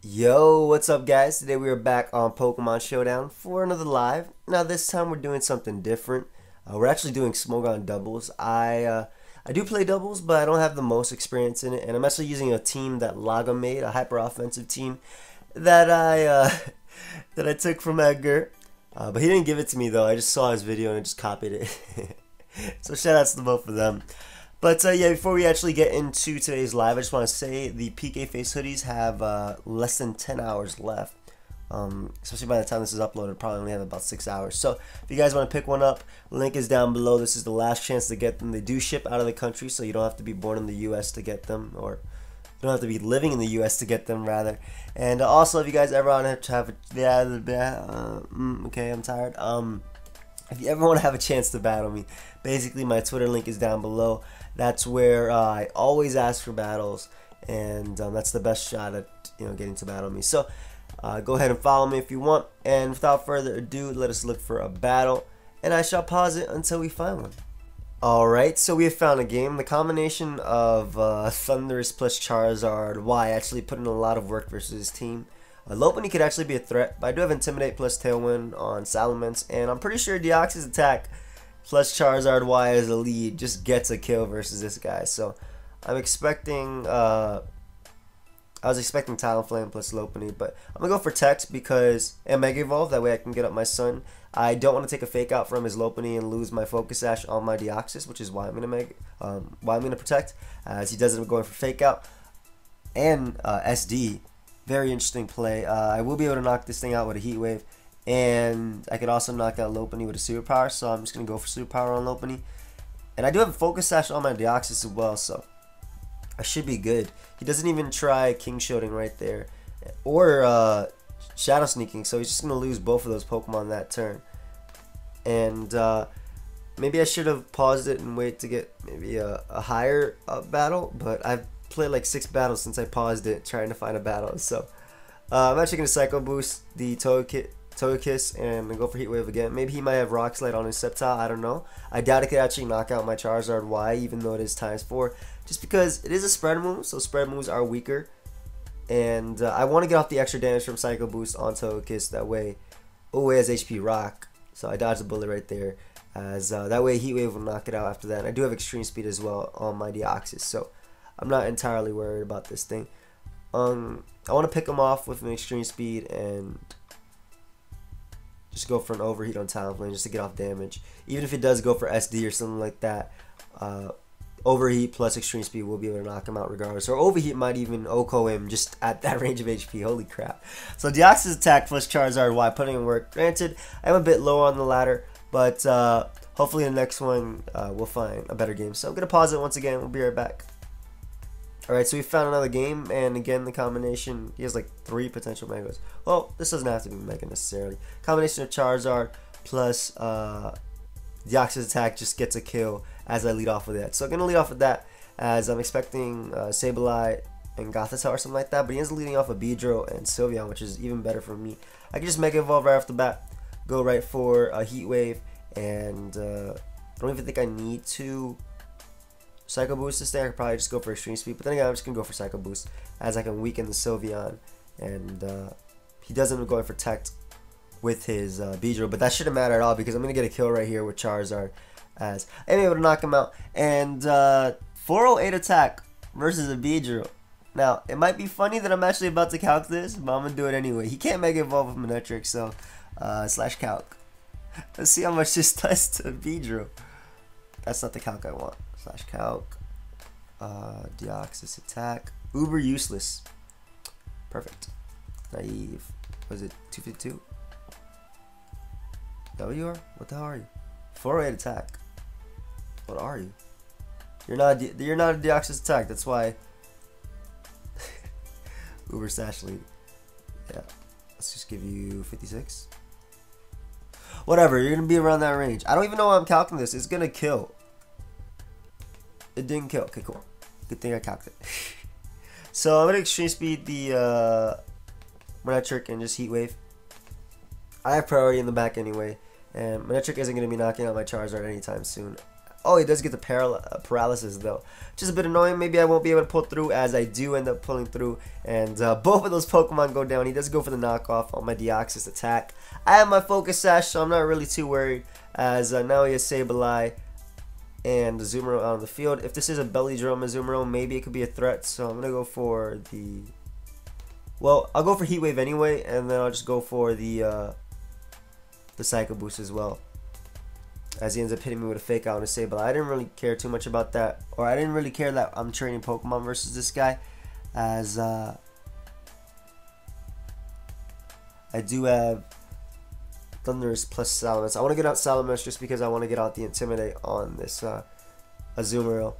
Yo, what's up guys? Today we are back on Pokemon Showdown for another live. Now this time we're doing something different. We're actually doing Smogon doubles. I do play doubles, but I don't have the most experience in it, and I'm actually using a team that Laga made, a hyper offensive team that I that I took from Edgar. But he didn't give it to me though. I just saw his video and I just copied it. So shout outs to both of them. But yeah, before we actually get into today's live, I just want to say the PK Face hoodies have less than 10 hours left. Especially by the time this is uploaded, probably only have about 6 hours. So if you guys want to pick one up, link is down below. This is the last chance to get them. They do ship out of the country, so you don't have to be born in the US to get them, or you don't have to be living in the US to get them, rather. And also, if you guys ever want to have okay, I'm tired. If you ever want to have a chance to battle me, basically my Twitter link is down below. That's where I always ask for battles, and that's the best shot at getting to battle me. So go ahead and follow me if you want. And without further ado, let us look for a battle, and I shall pause it until we find one. Alright, so we have found a game. The combination of Thundurus plus Charizard Y actually put in a lot of work versus his team. Lopunny could actually be a threat, but I do have Intimidate plus Tailwind on Salamence, and I'm pretty sure Deoxys attack plus Charizard Y as a lead just gets a kill versus this guy. So I'm expecting, I was expecting Talonflame plus Lopunny, but I'm going to go for Text because, and Mega Evolve, that way I can get up my Sun. I don't want to take a fake out from his Lopunny and lose my Focus Sash on my Deoxys, which is why I'm going to protect, as he doesn't go for fake out. And SD, very interesting play. I will be able to knock this thing out with a Heat Wave, and I could also knock out Lopunny with a Superpower, so I'm just going to go for Superpower on Lopunny. And I do have a Focus Sash on my Deoxys as well, so I should be good. He doesn't even try King Shielding right there, or Shadow Sneaking, so he's just going to lose both of those Pokemon that turn. And maybe I should have paused it and wait to get maybe a higher battle, but I've played like 6 battles since I paused it trying to find a battle. So I'm actually going to Psycho Boost the Togekiss and go for Heat Wave again. Maybe he might have Rock Slide on his Sceptile, I don't know. I doubt it could actually knock out my Charizard Y, even though it is ×4, just because it is a spread move, so spread moves are weaker. And I want to get off the extra damage from Psycho Boost on Togekiss, that way, oh, it has HP Rock, so I dodged the bullet right there, as that way Heat Wave will knock it out after that. And I do have Extreme Speed as well on my Deoxys, so I'm not entirely worried about this thing. I want to pick him off with an Extreme Speed and just go for an Overheat on Talonflame just to get off damage. Even if it does go for SD or something like that, Overheat plus Extreme Speed will be able to knock him out regardless. Or Overheat might even OHKO him just at that range of HP. Holy crap. So Deoxys attack plus Charizard Y, putting in work. Granted, I'm a bit low on the ladder, but hopefully the next one we'll find a better game. So I'm going to pause it once again. We'll be right back. Alright, so we found another game, and again the combination, he has like 3 potential Megas. Well, this doesn't have to be Mega necessarily. Combination of Charizard plus Deoxys attack just gets a kill as I lead off with that. So I'm going to lead off with that, as I'm expecting Sableye and Gothitelle or something like that, but he is leading off of Beedrill and Sylveon, which is even better for me. I can just Mega Evolve right off the bat, go right for a Heat Wave, and I don't even think I need to Psycho Boost this thing. I could probably just go for Extreme Speed, but then again, I'm just going to go for Psycho Boost, as I can weaken the Sylveon, and he doesn't end up going for Tech with his Beedrill, but that shouldn't matter at all, because I'm going to get a kill right here with Charizard, as I'm able to knock him out. And 408 attack versus a Beedrill. Now, it might be funny that I'm actually about to calc this, but I'm going to do it anyway. He can't Mega Evolve with Manectric, so slash calc. Let's see how much this does to Beedrill. That's not the calc I want. Slash calc. Deoxys attack. Uber useless. Perfect. Naive. Was it 252? That what you are? What the hell are you? 408 attack. What are you? You're not a Deoxys attack. That's why. Uber Sash lead. Yeah. Let's just give you 56. Whatever. You're gonna be around that range. I don't even know why I'm calculating this. It's gonna kill. It didn't kill. Okay, cool. Good thing I calculated. So I'm gonna Extreme Speed the Manectric and just Heat Wave. I have priority in the back anyway, and Manectric isn't gonna be knocking out my Charizard anytime soon. Oh, he does get the paralysis though, which is a bit annoying. Maybe I won't be able to pull through, as I do end up pulling through, and both of those Pokemon go down. He does go for the knockoff on my Deoxys attack. I have my Focus Sash, so I'm not really too worried, as now he has Sableye and Azumarill out on the field. If this is a Belly Drum Azumarill, maybe it could be a threat, so I'm going to go for the... Well, I'll go for Heat Wave anyway, and then I'll just go for the Psycho Boost as well, as he ends up hitting me with a Fake Out and a Sableye. I didn't really care too much about that, or I didn't really care that I'm training Pokemon versus this guy, as I do have Thundurus plus Salamence. I want to get out Salamence just because I want to get out the Intimidate on this Azumarill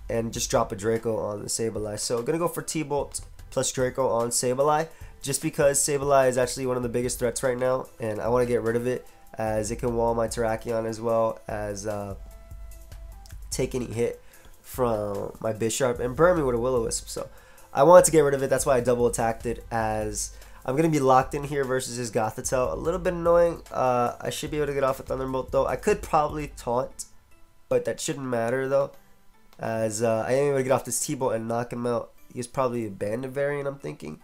and just drop a Draco on the Sableye. So I'm going to go for T-Bolt plus Draco on Sableye, just because Sableye is actually one of the biggest threats right now, and I want to get rid of it, as it can wall my Terrakion as well as take any hit from my Bisharp and burn me with a Will-O-Wisp. So I wanted to get rid of it. That's why I double attacked it, as I'm going to be locked in here versus his Gothitelle. A little bit annoying. I should be able to get off a Thunderbolt though. I could probably taunt, but that shouldn't matter though, as I am able to get off this T-Bolt and knock him out. He's probably a Bandit variant, I'm thinking,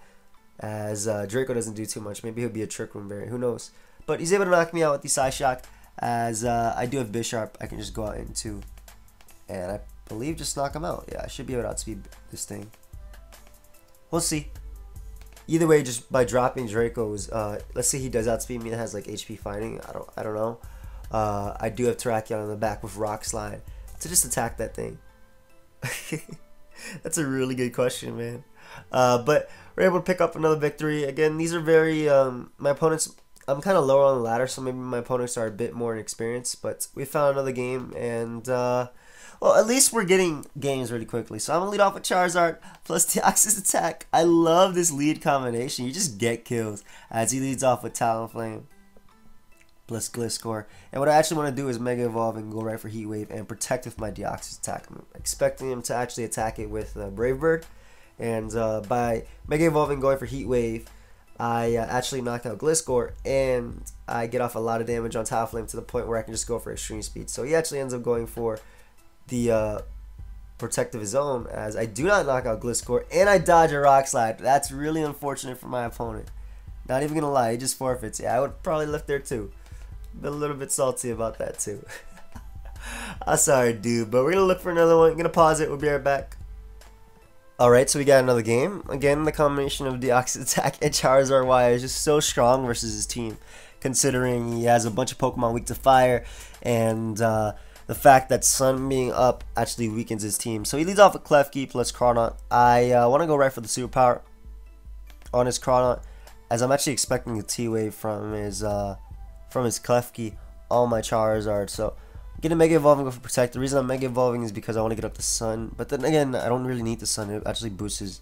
as Draco doesn't do too much. Maybe he'll be a Trick Room variant, who knows. But he's able to knock me out with the Psyshock, as I do have Bisharp. I can just go out into, and I believe just knock him out. Yeah, I should be able to outspeed this thing. We'll see. Either way, just by dropping Draco's, let's say he does outspeed me and has like HP fighting. I don't know. I do have Terrakion in the back with Rock Slide to just attack that thing. That's a really good question, man. But we're able to pick up another victory. Again, these are very my opponents. I'm kind of lower on the ladder, so maybe my opponents are a bit more inexperienced. But we found another game, and well, at least we're getting games really quickly. So I'm gonna lead off with Charizard plus Deoxys attack. I love this lead combination. You just get kills, as he leads off with Talonflame plus Gliscor. And what I actually want to do is Mega Evolve and go right for Heat Wave and protect with my Deoxys attack. I'm expecting him to actually attack it with Brave Bird. And by Mega Evolving going for Heat Wave, I actually knocked out Gliscor, and I get off a lot of damage on Talonflame to the point where I can just go for Extreme Speed. So he actually ends up going for the Protective Zone, as I do not knock out Gliscor, and I dodge a Rock Slide. That's really unfortunate for my opponent. Not even gonna lie, he just forfeits. Yeah, I would probably left there too. Been a little bit salty about that too. I'm sorry, dude, but we're gonna look for another one. I'm gonna pause it. We'll be right back. Alright, so we got another game. Again, the combination of Deoxys attack and Charizard Y is just so strong versus his team, considering he has a bunch of Pokemon weak to fire, and the fact that Sun being up actually weakens his team. So he leads off with Klefki plus Crawdaunt. I want to go right for the Superpower on his Crawdaunt, as I'm actually expecting a T-Wave from his Klefki on my Charizard. So I'm gonna Mega Evolve and go for Protect. The reason I'm Mega Evolving is because I want to get up the Sun, but then again, I don't really need the Sun. It actually boosts his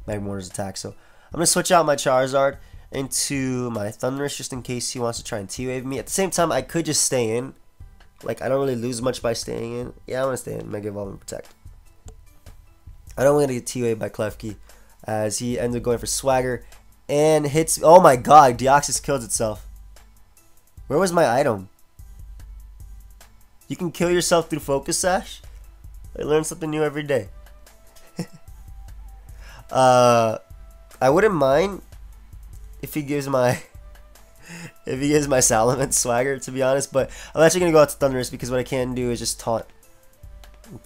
Magmortar's attack. So I'm gonna switch out my Charizard into my Thundurus just in case he wants to try and T-Wave me. At the same time, I could just stay in. Like, I don't really lose much by staying in. Yeah, I'm gonna stay in, Mega Evolve and Protect. I don't want to get T-Wave by Klefki, as he ends up going for Swagger and hits. Oh my god, Deoxys kills itself. Where was my item? You can kill yourself through Focus Sash? I learn something new every day. I wouldn't mind if he gives my Salamence Swagger, to be honest, but I'm actually gonna go out to Thundurus, because what I can do is just taunt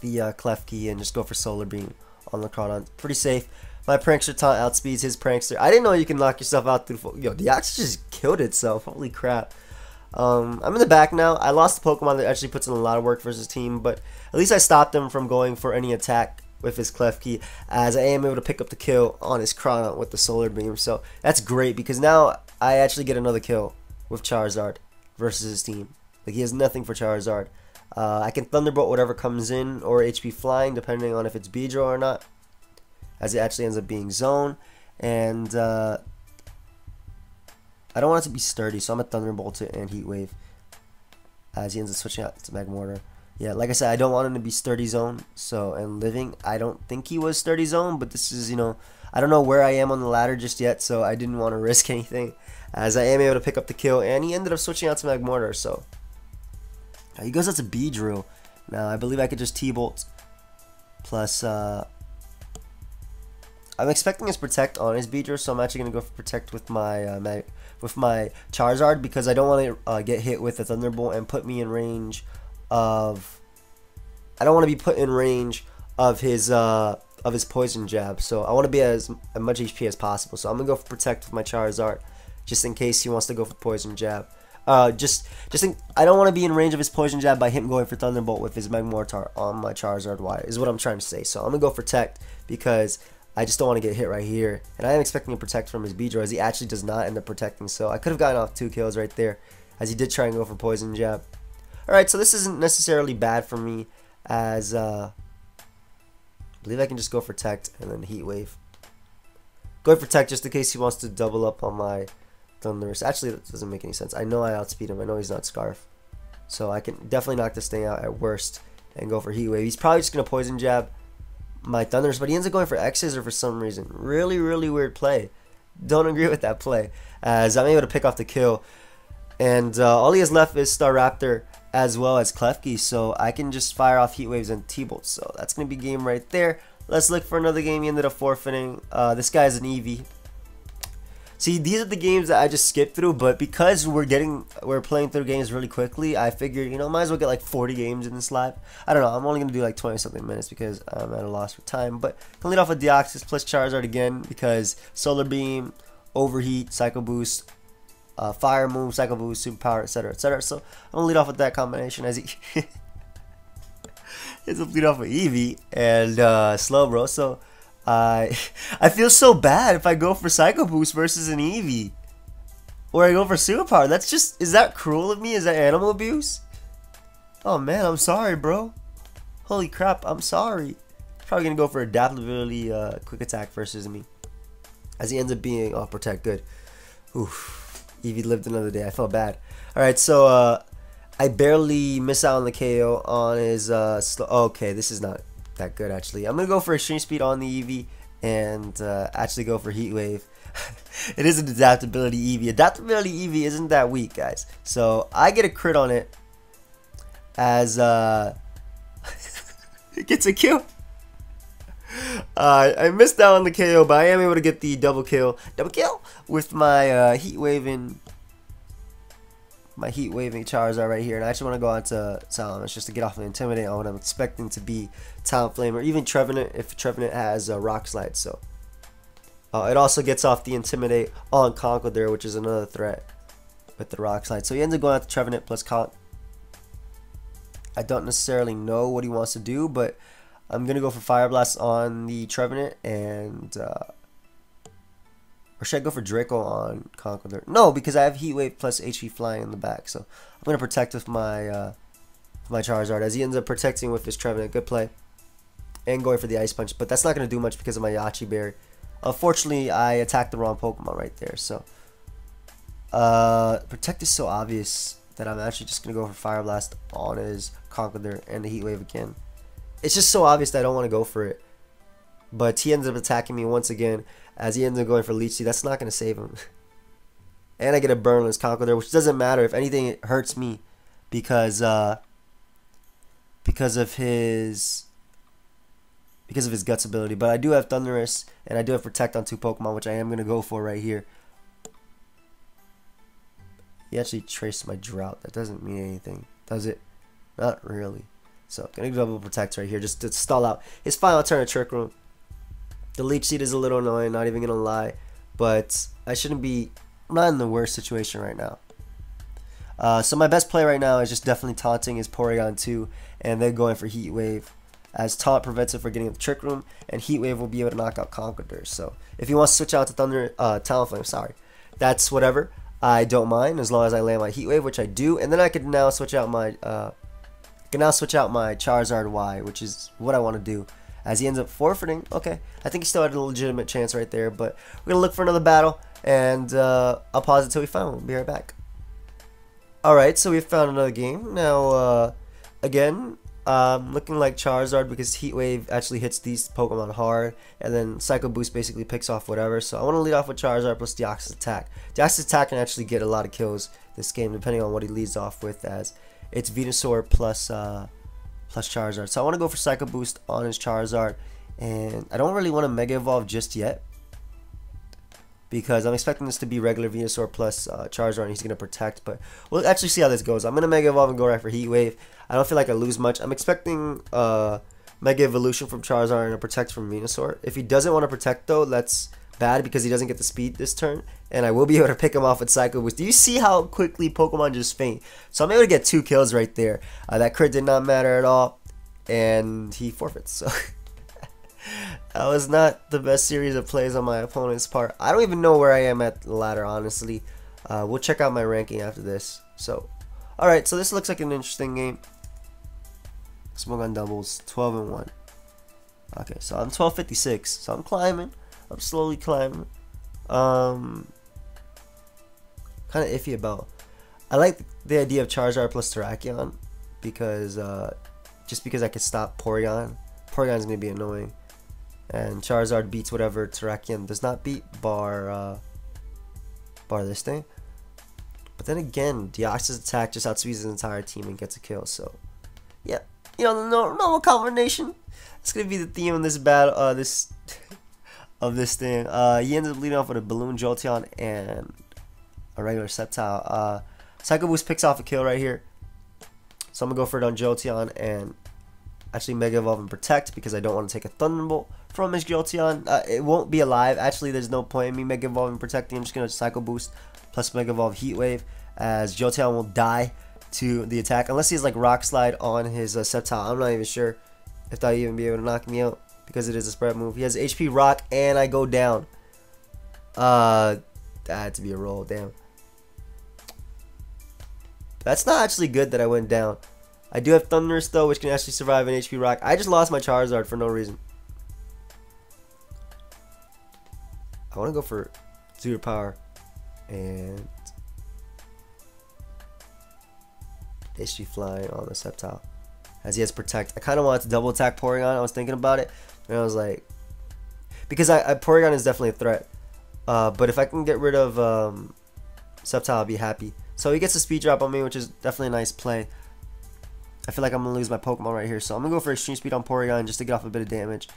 the Klefki and just go for Solar Beam on the Crawdaunt. Pretty safe. My Prankster taunt outspeeds his Prankster. I didn't know you can knock yourself out through. Yo, Deoxys just killed itself. Holy crap. I'm in the back now. I lost the Pokemon that actually puts in a lot of work versus team, but at least I stopped him from going for any attack with his Klefki, as I am able to pick up the kill on his Crawdaunt with the Solar Beam. So that's great, because now I actually get another kill with Charizard versus his team. Like, he has nothing for Charizard. I can Thunderbolt whatever comes in, or HP Flying, depending on if it's Beedrill or not, as it actually ends up being Zone. And I don't want it to be Sturdy, so I'm going to Thunderbolt it and Heat Wave, as he ends up switching out to Magmortar. Yeah, like I said, I don't want him to be Sturdy Zone, so, and Living, I don't think he was Sturdy Zone, but this is, you know, I don't know where I am on the ladder just yet, so I didn't want to risk anything, as I am able to pick up the kill, and he ended up switching out to Magmortar. So he goes out to Beedrill, Now I believe I could just T-Bolt plus I'm expecting his Protect on his Beedrill, so I'm actually gonna go for Protect with my Charizard because I don't want to get hit with a Thunderbolt and put me in range of. I don't want to be put in range of his Poison Jab, so I want to be as much HP as possible. So I'm gonna go for Protect with my Charizard, just in case he wants to go for Poison Jab. I don't want to be in range of his Poison Jab by him going for Thunderbolt with his Magmortar on my Charizard Y, is what I'm trying to say. So I'm gonna go for Protect because I just don't want to get hit right here. And I am expecting a Protect from his Beedrill, as he actually does not end up protecting. So I could have gotten off 2 kills right there, as he did try and go for Poison Jab. Alright, so this isn't necessarily bad for me, as I believe I can just go for Protect and then Heat Wave. Go for Protect just in case he wants to double up on my Thundurus. Actually, that doesn't make any sense. I know I outspeed him. I know he's not Scarf. So I can definitely knock this thing out at worst and go for Heat Wave. He's probably just going to Poison Jab my Thundurus, but he ends up going for X-Scissor for some reason. Really, really weird play. Don't agree with that play, as I'm able to pick off the kill. And all he has left is Staraptor as well as Klefki, so I can just fire off Heat Waves and T-Bolts. So that's going to be game right there. Let's look for another game. He ended up forfeiting. This guy's an Eevee. See, these are the games that I just skipped through, but because we're playing through games really quickly, I figured, you know, might as well get like 40 games in this live. I don't know, I'm only going to do like 20 something minutes because I'm at a loss for time, but I can lead off with Deoxys plus Charizard again because Solar Beam, Overheat, Psycho Boost, Fire Move, Psycho Boost, Superpower, etc., etc. So I'm going to lead off with that combination as he ends up lead off with Eevee and Slowbro. So I feel so bad if I go for Psycho Boost versus an Eevee, or I go for Superpower. That's just, is that cruel of me? Is that animal abuse? Oh man, I'm sorry, bro. Holy crap, I'm sorry. Probably gonna go for Adaptability, Quick Attack versus me, as he ends up being Protect. Good. Oof. Eevee lived another day. I felt bad. All right, so I barely miss out on the KO on his. Okay, this is not that good actually. I'm gonna go for Extreme Speed on the Eevee and actually go for Heat Wave. It is an Adaptability Eevee. Adaptability Eevee isn't that weak, guys. So I get a crit on it as it gets a kill. I missed out on the KO, but I am able to get the double kill with my Heat Waving Charizard right here. And I actually want to go on to Salamence just to get off and Intimidate on what I'm expecting to be Talonflame, or even Trevenant if Trevenant has Rock Slide. So it also gets off the Intimidate on Conkeldurr, which is another threat with the Rock Slide. So he ends up going out to Trevenant plus Conk. I don't necessarily know what he wants to do, but I'm going to go for Fire Blast on the Trevenant, and or should I go for Draco on Conkeldurr? No, because I have Heat Wave plus HP Flying in the back. So I'm going to Protect with my my Charizard, as he ends up protecting with his Trevenant. Good play. And going for the Ice Punch, but that's not going to do much because of my Yache Berry. Unfortunately, I attacked the wrong Pokemon right there. So Protect is so obvious that I'm actually just going to go for Fire Blast on his Conkeldurr and the Heat Wave again. It's just so obvious that I don't want to go for it. But he ends up attacking me once again, as he ends up going for Leech Seed. That's not going to save him. And I get a burn on his Conkeldurr, which doesn't matter. If anything, it hurts me because of his Guts ability. But I do have Thundurus, and I do have Protect on 2 Pokemon, which I am going to go for right here. He actually traced my Drought. That doesn't mean anything, does it? Not really. So, going to double Protect right here just to stall out his final turn of Trick Room. The Leech Seed is a little annoying, not even going to lie. But I'm not in the worst situation right now. So my best play right now is just definitely taunting his Porygon 2, and then going for Heat Wave, as Taunt prevents it from getting the Trick Room, and Heat Wave will be able to knock out Conkeldurr. So if he wants to switch out to Talonflame, sorry, that's whatever. I don't mind as long as I land my Heat Wave, which I do, and then I could now switch out my Charizard Y, which is what I want to do. As he ends up forfeiting, okay, I think he still had a legitimate chance right there, but we're gonna look for another battle, and I'll pause it till we find one. We'll be right back. Alright, so we found another game. Now, again, looking like Charizard because Heat Wave actually hits these Pokemon hard, and then Psycho Boost basically picks off whatever. So I want to lead off with Charizard plus Deoxys Attack. Deoxys Attack can actually get a lot of kills this game, depending on what he leads off with, as it's Venusaur plus plus Charizard. So I want to go for Psycho Boost on his Charizard. And I don't really want to Mega Evolve just yet, because I'm expecting this to be regular Venusaur plus Charizard, and he's going to protect. But we'll actually see how this goes. I'm going to Mega Evolve and go right for Heat Wave. I don't feel like I lose much. I'm expecting Mega Evolution from Charizard and a Protect from Venusaur. If he doesn't want to Protect, though, that's bad because he doesn't get the speed this turn. And I will be able to pick him off with Psycho Boost. Do you see how quickly Pokemon just faint? So I'm able to get 2 kills right there. That crit did not matter at all. And he forfeits. So that was not the best series of plays on my opponent's part. I don't even know where I am at the ladder, honestly. We'll check out my ranking after this. So, alright, so this looks like an interesting game. Smogon doubles, 12-1. Okay, so I'm 1256. So I'm climbing. I'm slowly climbing. Kind of iffy about. I like the idea of Charizard plus Terrakion because just because I could stop Porygon. Porygon's gonna be annoying. And Charizard beats whatever Terrakion does not beat, bar this thing. But then again, Deoxys' attack just outspeeds his entire team and gets a kill. So, yeah, you know, the normal combination. It's gonna be the theme of this battle. Of this thing. He ends up leading off with a Balloon Jolteon and a regular Sceptile. Psycho Boost picks off a kill right here. So I'm gonna go for it on Jolteon and actually Mega Evolve and Protect because I don't want to take a Thunderbolt from his Jolteon. It won't be alive. Actually, there's no point in me Mega Evolve and Protecting. I'm just gonna Psycho Boost plus Mega Evolve Heat Wave, as Jolteon will die to the attack unless he has like Rock Slide on his Sceptile. I'm not even sure if that'll even be able to knock me out because it is a spread move. He has HP Rock and I go down. That had to be a roll. Damn. That's not actually good that I went down. I do have Thundurus though, which can actually survive an HP Rock. I just lost my Charizard for no reason. I want to go for Zero Power and HP Flying on the Sceptile, as he has Protect. I kind of wanted to double attack Porygon. I was thinking about it, and I was like, because Porygon is definitely a threat. But if I can get rid of Sceptile, I'll be happy. So he gets a speed drop on me, which is definitely a nice play. I feel like I'm going to lose my Pokemon right here. So I'm going to go for Extreme Speed on Porygon just to get off a bit of damage.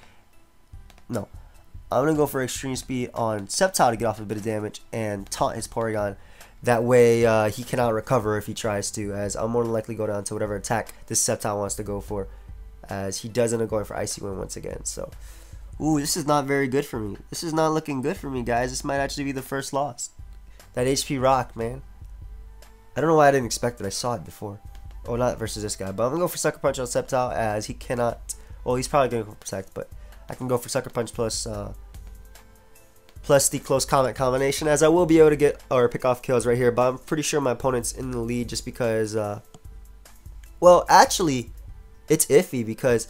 No. I'm going to go for Extreme Speed on Sceptile to get off a bit of damage and taunt his Porygon. That way he cannot recover if he tries to, as I'll more than likely go down to whatever attack this Sceptile wants to go for, as he does end up going for Icy Wind once again. So, ooh, this is not very good for me. This is not looking good for me, guys. This might actually be the first loss. That HP Rock, man. I don't know why I didn't expect it. I saw it before. Oh, not versus this guy. But I'm going to go for Sucker Punch on Sceptile, as he cannot. Well, he's probably going to go for Protect, but I can go for Sucker Punch plus the Close Combat combination, as I will be able to get or pick off kills right here. But I'm pretty sure my opponent's in the lead just because, well, actually, it's iffy because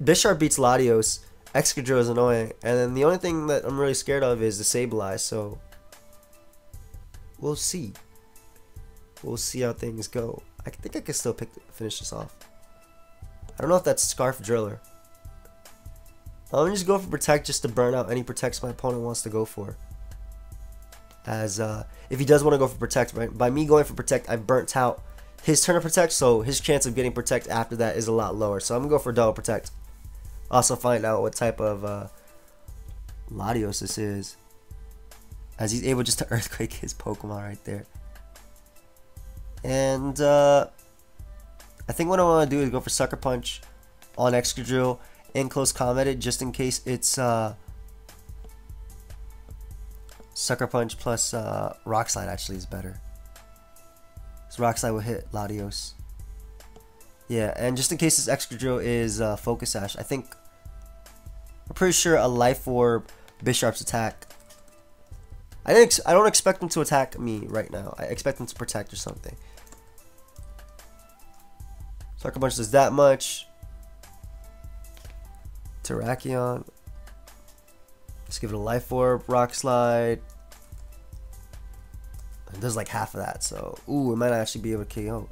Bisharp beats Latios, Excadrill is annoying, and then the only thing that I'm really scared of is the Sableye. So we'll see. We'll see how things go. I think I can still finish this off. I don't know if that's Scarf Driller. I'm going to just go for Protect just to burn out any Protects my opponent wants to go for. As if he does want to go for Protect, right? By me going for Protect, I burnt out his turn of Protect, so his chance of getting Protect after that is a lot lower. So I'm going to go for Double Protect. Also find out what type of Latios this is, as he's able just to Earthquake his Pokemon right there. And I think what I want to do is go for Sucker Punch on Excadrill and Close Combat it, just in case it's Sucker Punch plus Rock Slide actually is better. So Rock Slide will hit Latios. Yeah, and just in case this Excadrill is Focus Sash, I'm pretty sure a Life Orb Bisharp's attack. I don't expect him to attack me right now. I expect him to Protect or something. Sucker Punch does that much. Terrakion. Just give it a Life Orb, Rock Slide. It does like half of that, so ooh, it might actually be able to KO.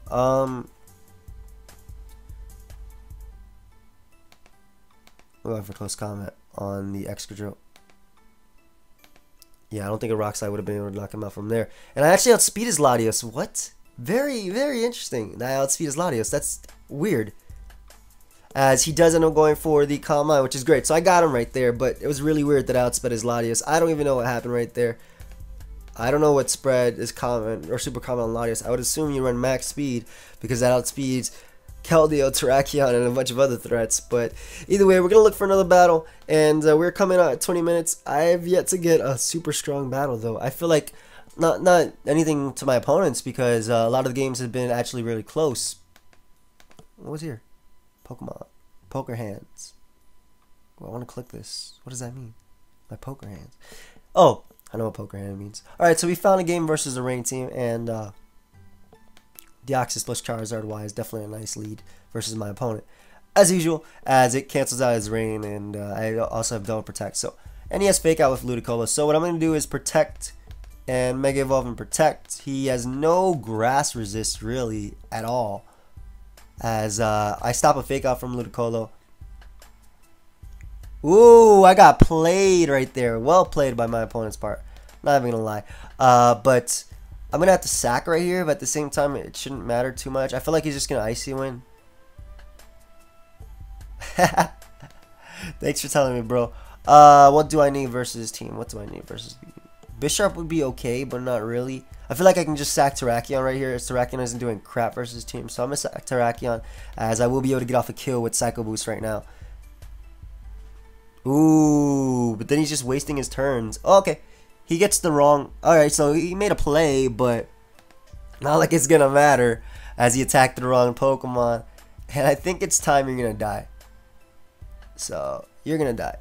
We're going for Close Combat on the Excadrill. Yeah, I don't think a Rock Slide would have been able to knock him out from there. And I actually outspeed his Latios. What? Very, very interesting. I outspeed his Latios. That's weird. as he does end up going for the Calm Mind, which is great. So I got him right there, but it was really weird that I outsped his Latios. I don't even know what happened right there. I don't know what spread is common or super common on Latios. I would assume you run max speed because that outspeeds Keldeo, Terrakion, and a bunch of other threats. But either way, we're going to look for another battle, and we're coming out at 20 minutes. I have yet to get a super strong battle, though. I feel like not anything to my opponents because a lot of the games have been actually really close. What was here? Pokemon. Poker hands. Well, I want to click this. What does that mean? My poker hands. Oh, I know what poker hand means. Alright, so we found a game versus the rain team, and Deoxys plus Charizard Y is definitely a nice lead versus my opponent. As usual, as it cancels out his rain, and I also have double protect. So, and he has fake out with Ludicolo. So what I'm going to do is protect and Mega Evolve and protect. He has no grass resist really at all. As I stop a fake out from Ludicolo. Ooh, I got played right there. Well played by my opponent's part. Not even gonna lie. But I'm gonna have to sack right here, but at the same time, it shouldn't matter too much. I feel like he's just gonna Icy win. Thanks for telling me, bro. What do I need versus team? What do I need versus Bisharp would be okay, but not really. I feel like I can just sack Terrakion right here. Terrakion isn't doing crap versus team, so I'm gonna sack Terrakion, as I will be able to get off a kill with Psycho Boost right now. Ooh, but then he's just wasting his turns. Oh, okay, he gets the wrong. Alright, so he made a play, but not like it's gonna matter as he attacked the wrong Pokemon. And I think it's time you're gonna die. So, you're gonna die.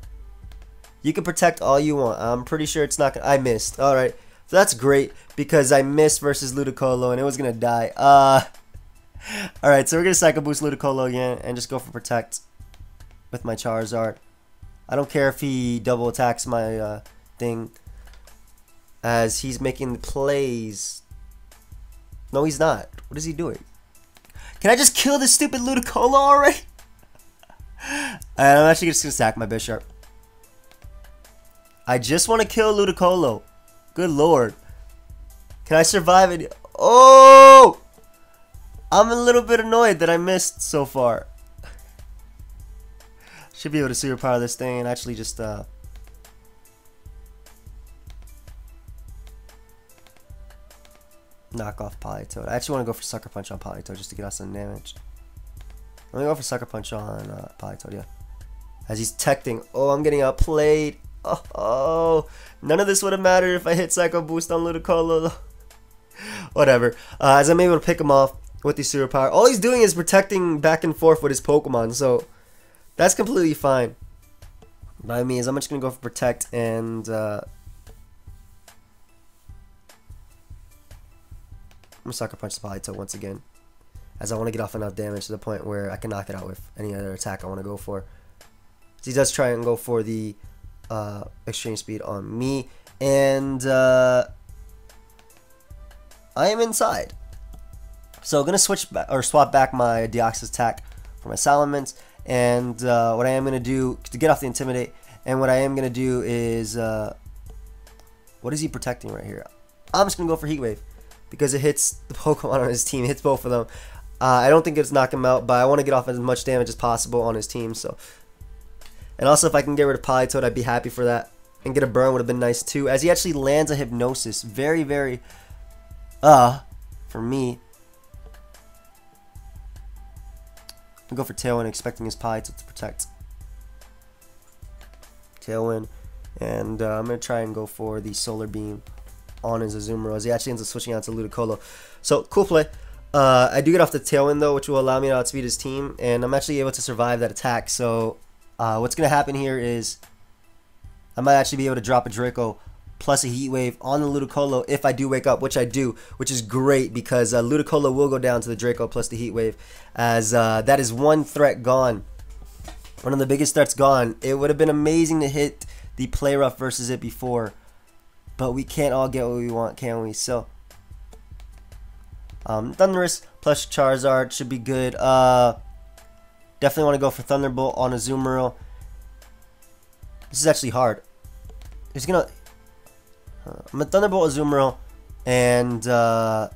You can protect all you want. I'm pretty sure it's not gonna. I missed. Alright, so that's great because I missed versus Ludicolo and it was gonna die. Alright, so we're gonna Psycho Boost Ludicolo again and just go for protect with my Charizard. I don't care if he double attacks my thing, as he's making the plays. No, he's not. What is he doing? Can I just kill this stupid Ludicolo already? I'm actually just going to sack my Bisharp. I just want to kill Ludicolo. Good lord. Can I survive it? Oh! I'm a little bit annoyed that I missed so far. Should be able to superpower this thing and actually just knock off Politoed. I actually want to go for Sucker Punch on Politoed just to get us some damage. Let me go for Sucker Punch on Politoed, yeah. As he's teching. Oh, I'm getting outplayed. Oh, none of this would have mattered if I hit Psycho Boost on Ludicolo. Whatever. As I'm able to pick him off with the superpower. All he's doing is protecting back and forth with his Pokemon, so that's completely fine. By me, is I'm just gonna go for protect and I'm gonna Sucker Punch the Politoed once again, as I want to get off enough damage to the point where I can knock it out with any other attack I want to go for. So he does try and go for the exchange speed on me, and I am inside. So I'm gonna switch or swap back my Deoxys attack for my Salamence. And what I am going to do to get off the Intimidate, and what I am going to do is, what is he protecting right here? I'm just going to go for Heat Wave because it hits the Pokemon on his team. It hits both of them. I don't think it's knock him out, but I want to get off as much damage as possible on his team. So, and also if I can get rid of Politoed, I'd be happy for that. And get a burn would have been nice too, as he actually lands a Hypnosis. Very, very, for me. I'll go for Tailwind, expecting his Politoed to protect. Tailwind, and I'm going to try and go for the Solar Beam on his Azumarill, as he actually ends up switching out to Ludicolo. So, cool play. I do get off the Tailwind, though, which will allow me to outspeed his team, and I'm actually able to survive that attack. So, what's going to happen here is I might actually be able to drop a Draco plus a Heat Wave on the Ludicolo if I do wake up, which I do, which is great because Ludicolo will go down to the Draco plus the Heat Wave, as that is one threat gone. One of the biggest threats gone. It would have been amazing to hit the Play Rough versus it before, but we can't all get what we want, can we? So, Thundurus plus Charizard should be good. Definitely want to go for Thunderbolt on Azumarill. This is actually hard. He's gonna... I'm a Thunderbolt Azumarill, and I'm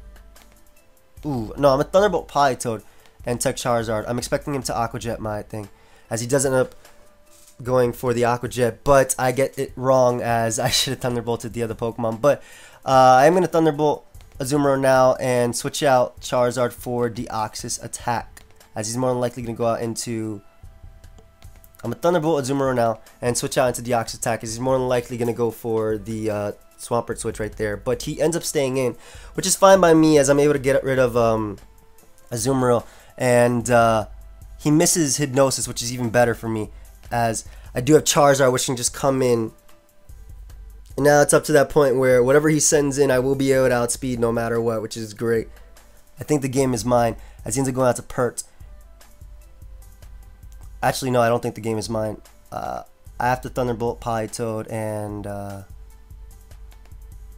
a Thunderbolt Politoed, and took Charizard. I'm expecting him to Aqua Jet my thing, as he does end up going for the Aqua Jet, but I get it wrong, as I should have Thunderbolted the other Pokemon. But I'm going to Thunderbolt Azumarill now and switch out Charizard for Deoxys attack, as he's more than likely going to go out into... I'm going to Thunderbolt Azumarill now and switch out into Deoxys attack, as he's more than likely going to go for the Swampert switch right there. But he ends up staying in, which is fine by me, as I'm able to get rid of Azumarill, and he misses Hypnosis, which is even better for me, as I do have Charizard, which can just come in. And now it's up to that point where whatever he sends in, I will be able to outspeed no matter what, which is great. I think the game is mine, as he ends up going out to Pert. Actually, no, I don't think the game is mine. I have to Thunderbolt Politoed, and I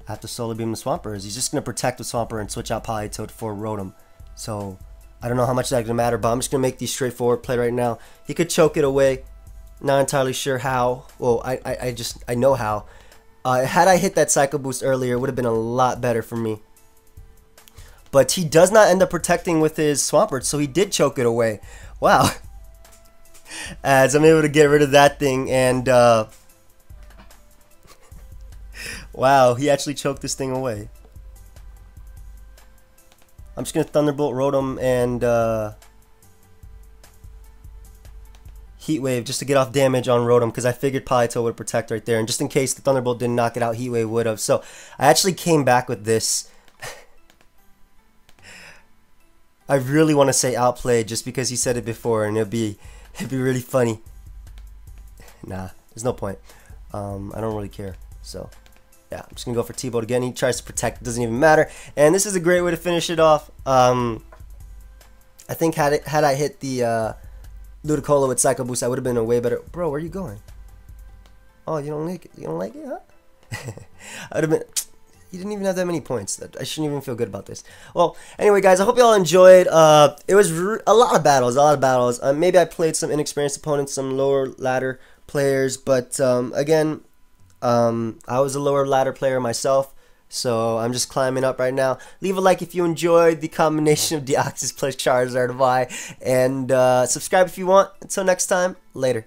have to Solar Beam the Swampert. He's just going to protect the Swampert and switch out Politoed for Rotom. So, I don't know how much that's going to matter, but I'm just going to make these straightforward play right now. He could choke it away. Not entirely sure how. Well, I know how. Had I hit that Psycho Boost earlier, it would have been a lot better for me. But he does not end up protecting with his Swampert, so he did choke it away. Wow. As I'm able to get rid of that thing, and wow, he actually choked this thing away. I'm just going to Thunderbolt Rotom and Heat Wave just to get off damage on Rotom, because I figured Politoed would protect right there, and just in case the Thunderbolt didn't knock it out, Heat Wave would have. So I actually came back with this. I really want to say outplayed, just because he said it before, and it'd be really funny. Nah, there's no point. I don't really care. So yeah, I'm just gonna go for T-Bolt again. He tries to protect, it doesn't even matter, and this is a great way to finish it off. I think had I hit the Ludicolo with Psycho Boost, I would have been a way better. Bro, where are you going? Oh, you don't like it? You don't like it, huh? I would have been. You didn't even have that many points. I shouldn't even feel good about this. Well, anyway, guys, I hope you all enjoyed. It was a lot of battles. Maybe I played some inexperienced opponents, some lower ladder players, but again, I was a lower ladder player myself, so I'm just climbing up right now. Leave a like if you enjoyed the combination of Deoxys plus Charizard Y, and subscribe if you want. Until next time, later.